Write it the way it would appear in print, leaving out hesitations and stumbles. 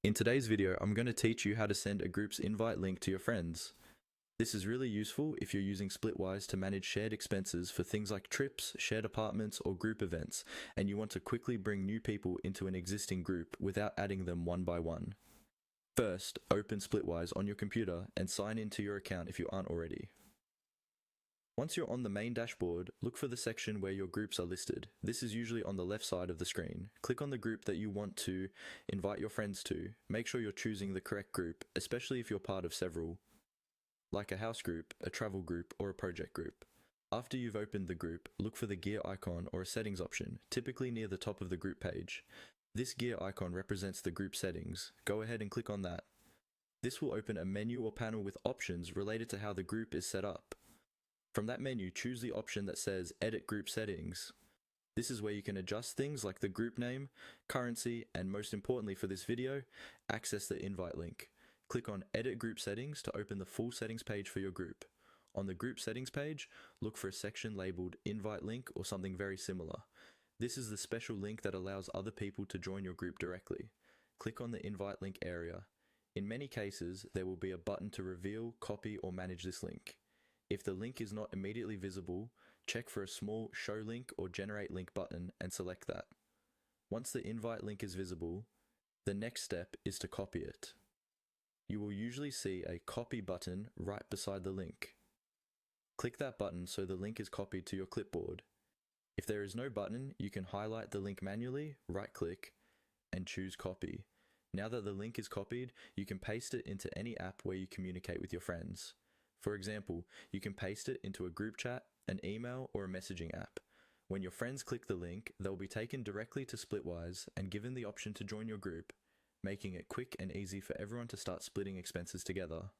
In today's video, I'm going to teach you how to send a group's invite link to your friends. This is really useful if you're using Splitwise to manage shared expenses for things like trips, shared apartments, or group events, and you want to quickly bring new people into an existing group without adding them one by one. First, open Splitwise on your computer and sign into your account if you aren't already. Once you're on the main dashboard, look for the section where your groups are listed. This is usually on the left side of the screen. Click on the group that you want to invite your friends to. Make sure you're choosing the correct group, especially if you're part of several, like a house group, a travel group, or a project group. After you've opened the group, look for the gear icon or a settings option, typically near the top of the group page. This gear icon represents the group settings. Go ahead and click on that. This will open a menu or panel with options related to how the group is set up. From that menu, choose the option that says Edit Group Settings. This is where you can adjust things like the group name, currency, and most importantly for this video, access the invite link. Click on Edit Group Settings to open the full settings page for your group. On the group settings page, look for a section labeled Invite Link or something very similar. This is the special link that allows other people to join your group directly. Click on the invite link area. In many cases, there will be a button to reveal, copy, or manage this link. If the link is not immediately visible, check for a small Show Link or Generate Link button and select that. Once the invite link is visible, the next step is to copy it. You will usually see a Copy button right beside the link. Click that button so the link is copied to your clipboard. If there is no button, you can highlight the link manually, right-click, and choose Copy. Now that the link is copied, you can paste it into any app where you communicate with your friends. For example, you can paste it into a group chat, an email, or a messaging app. When your friends click the link, they'll be taken directly to Splitwise and given the option to join your group, making it quick and easy for everyone to start splitting expenses together.